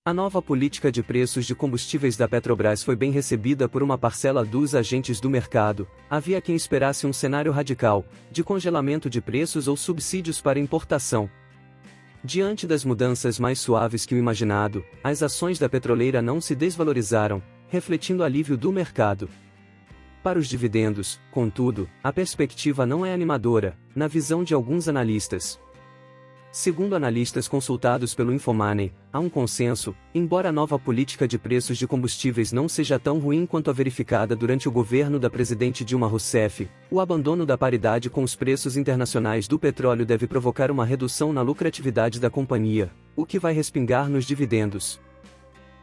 A nova política de preços de combustíveis da Petrobras foi bem recebida por uma parcela dos agentes do mercado. Havia quem esperasse um cenário radical, de congelamento de preços ou subsídios para importação. Diante das mudanças mais suaves que o imaginado, as ações da petroleira não se desvalorizaram, refletindo alívio do mercado. Para os dividendos, contudo, a perspectiva não é animadora, na visão de alguns analistas. Segundo analistas consultados pelo Infomoney, há um consenso, embora a nova política de preços de combustíveis não seja tão ruim quanto a verificada durante o governo da presidente Dilma Rousseff, o abandono da paridade com os preços internacionais do petróleo deve provocar uma redução na lucratividade da companhia, o que vai respingar nos dividendos.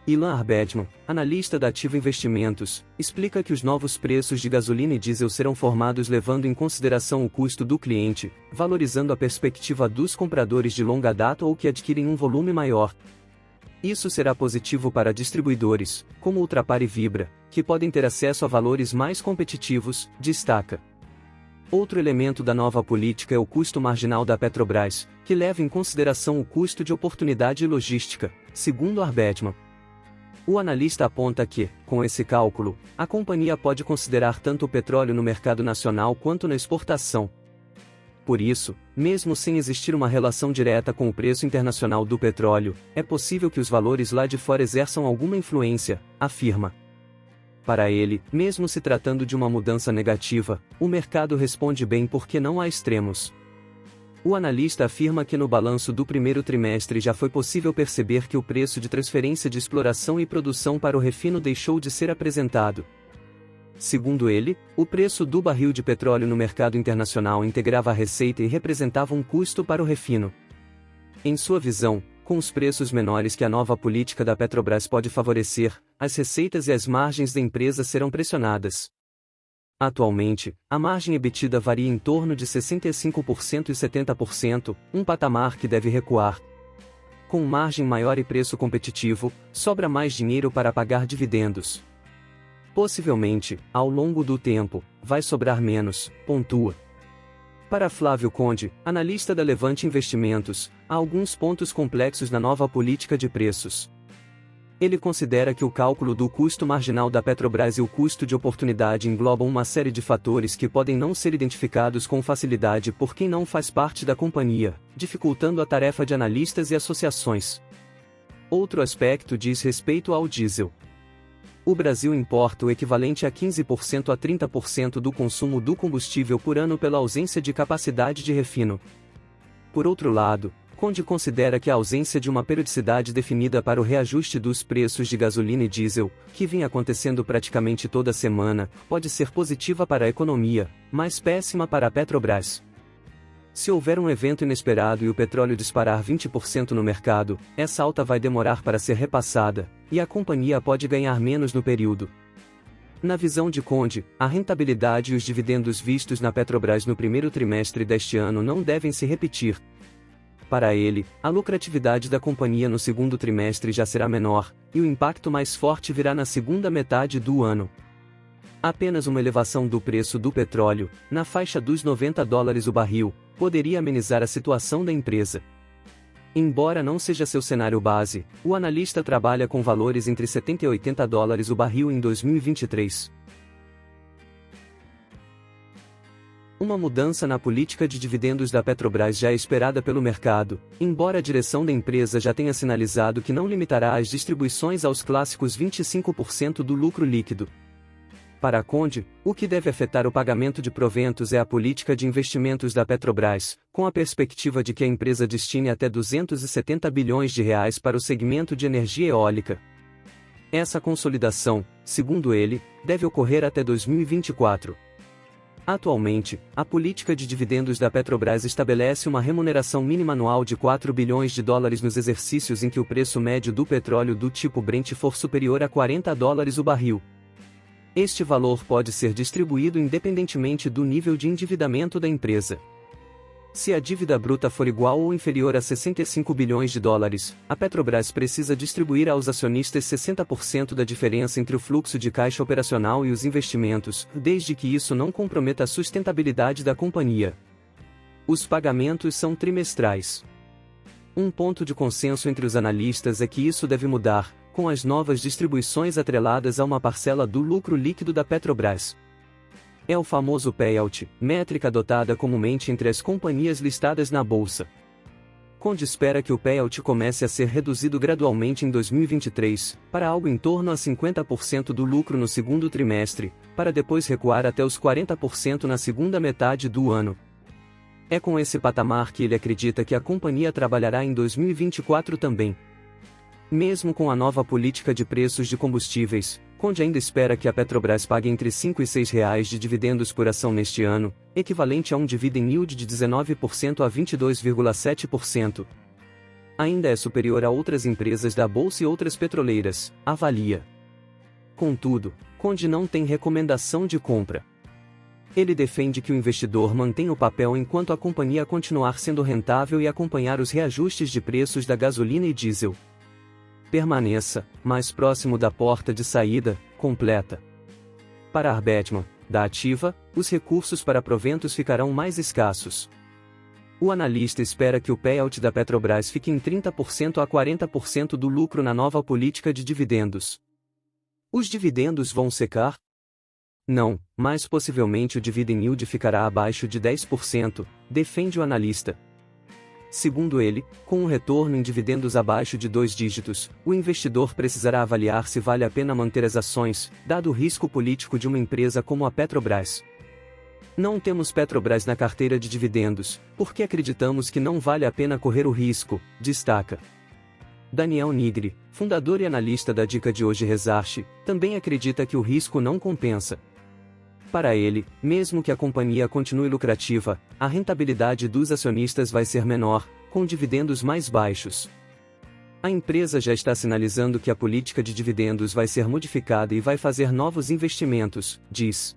Ilan Arbedman, analista da Ativa Investimentos, explica que os novos preços de gasolina e diesel serão formados levando em consideração o custo do cliente, valorizando a perspectiva dos compradores de longa data ou que adquirem um volume maior. Isso será positivo para distribuidores, como Ultrapar e Vibra, que podem ter acesso a valores mais competitivos, destaca. Outro elemento da nova política é o custo marginal da Petrobras, que leva em consideração o custo de oportunidade e logística, segundo Arbedman. O analista aponta que, com esse cálculo, a companhia pode considerar tanto o petróleo no mercado nacional quanto na exportação. Por isso, mesmo sem existir uma relação direta com o preço internacional do petróleo, é possível que os valores lá de fora exerçam alguma influência, afirma. Para ele, mesmo se tratando de uma mudança negativa, o mercado responde bem porque não há extremos. O analista afirma que no balanço do primeiro trimestre já foi possível perceber que o preço de transferência de exploração e produção para o refino deixou de ser apresentado. Segundo ele, o preço do barril de petróleo no mercado internacional integrava a receita e representava um custo para o refino. Em sua visão, com os preços menores que a nova política da Petrobras pode favorecer, as receitas e as margens da empresa serão pressionadas. Atualmente, a margem EBITDA varia em torno de 65% e 70%, um patamar que deve recuar. Com margem maior e preço competitivo, sobra mais dinheiro para pagar dividendos. Possivelmente, ao longo do tempo, vai sobrar menos, pontua. Para Flávio Conde, analista da Levante Investimentos, há alguns pontos complexos na nova política de preços. Ele considera que o cálculo do custo marginal da Petrobras e o custo de oportunidade englobam uma série de fatores que podem não ser identificados com facilidade por quem não faz parte da companhia, dificultando a tarefa de analistas e associações. Outro aspecto diz respeito ao diesel. O Brasil importa o equivalente a 15% a 30% do consumo do combustível por ano pela ausência de capacidade de refino. Por outro lado, Conde considera que a ausência de uma periodicidade definida para o reajuste dos preços de gasolina e diesel, que vinha acontecendo praticamente toda semana, pode ser positiva para a economia, mas péssima para a Petrobras. Se houver um evento inesperado e o petróleo disparar 20% no mercado, essa alta vai demorar para ser repassada, e a companhia pode ganhar menos no período. Na visão de Conde, a rentabilidade e os dividendos vistos na Petrobras no primeiro trimestre deste ano não devem se repetir. Para ele, a lucratividade da companhia no segundo trimestre já será menor, e o impacto mais forte virá na segunda metade do ano. Apenas uma elevação do preço do petróleo, na faixa dos $90 o barril, poderia amenizar a situação da empresa. Embora não seja seu cenário base, o analista trabalha com valores entre $70 e $80 o barril em 2023. Uma mudança na política de dividendos da Petrobras já é esperada pelo mercado, embora a direção da empresa já tenha sinalizado que não limitará as distribuições aos clássicos 25% do lucro líquido. Para Conde, o que deve afetar o pagamento de proventos é a política de investimentos da Petrobras, com a perspectiva de que a empresa destine até R$ 270 bilhões para o segmento de energia eólica. Essa consolidação, segundo ele, deve ocorrer até 2024. Atualmente, a política de dividendos da Petrobras estabelece uma remuneração mínima anual de $4 bilhões nos exercícios em que o preço médio do petróleo do tipo Brent for superior a $40 o barril. Este valor pode ser distribuído independentemente do nível de endividamento da empresa. Se a dívida bruta for igual ou inferior a $65 bilhões, a Petrobras precisa distribuir aos acionistas 60% da diferença entre o fluxo de caixa operacional e os investimentos, desde que isso não comprometa a sustentabilidade da companhia. Os pagamentos são trimestrais. Um ponto de consenso entre os analistas é que isso deve mudar, com as novas distribuições atreladas a uma parcela do lucro líquido da Petrobras. É o famoso payout, métrica adotada comumente entre as companhias listadas na bolsa. Conde espera que o payout comece a ser reduzido gradualmente em 2023, para algo em torno a 50% do lucro no segundo trimestre, para depois recuar até os 40% na segunda metade do ano. É com esse patamar que ele acredita que a companhia trabalhará em 2024 também. Mesmo com a nova política de preços de combustíveis, Conde ainda espera que a Petrobras pague entre R$ 5 e R$ 6 de dividendos por ação neste ano, equivalente a um dividend yield de 19% a 22,7%. Ainda é superior a outras empresas da bolsa e outras petroleiras, avalia. Contudo, Conde não tem recomendação de compra. Ele defende que o investidor mantenha o papel enquanto a companhia continuar sendo rentável e acompanhar os reajustes de preços da gasolina e diesel. Permaneça mais próximo da porta de saída, completa. Para Arbetman, da Ativa, os recursos para proventos ficarão mais escassos. O analista espera que o payout da Petrobras fique em 30% a 40% do lucro na nova política de dividendos. Os dividendos vão secar? Não, mas possivelmente o dividend yield ficará abaixo de 10%, defende o analista. Segundo ele, com um retorno em dividendos abaixo de 2 dígitos, o investidor precisará avaliar se vale a pena manter as ações, dado o risco político de uma empresa como a Petrobras. Não temos Petrobras na carteira de dividendos, porque acreditamos que não vale a pena correr o risco, destaca. Daniel Nigri, fundador e analista da Dica de Hoje Research, também acredita que o risco não compensa. Para ele, mesmo que a companhia continue lucrativa, a rentabilidade dos acionistas vai ser menor, com dividendos mais baixos. A empresa já está sinalizando que a política de dividendos vai ser modificada e vai fazer novos investimentos, diz.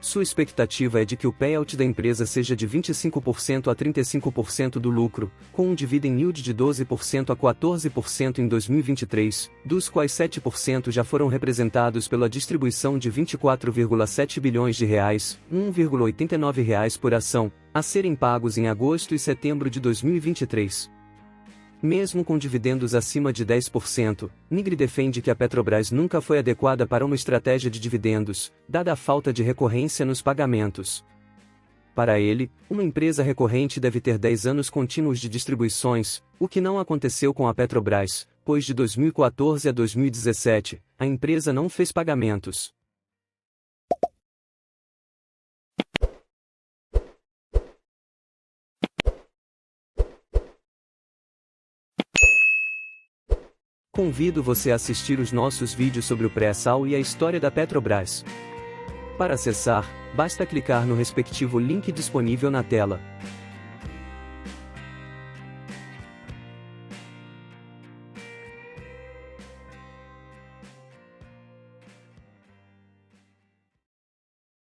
Sua expectativa é de que o payout da empresa seja de 25% a 35% do lucro, com um dividend yield de 12% a 14% em 2023, dos quais 7% já foram representados pela distribuição de R$ 24,7 bilhões, R$ 1,89 por ação, a serem pagos em agosto e setembro de 2023. Mesmo com dividendos acima de 10%, Nigri defende que a Petrobras nunca foi adequada para uma estratégia de dividendos, dada a falta de recorrência nos pagamentos. Para ele, uma empresa recorrente deve ter 10 anos contínuos de distribuições, o que não aconteceu com a Petrobras, pois de 2014 a 2017, a empresa não fez pagamentos. Convido você a assistir os nossos vídeos sobre o pré-sal e a história da Petrobras. Para acessar, basta clicar no respectivo link disponível na tela.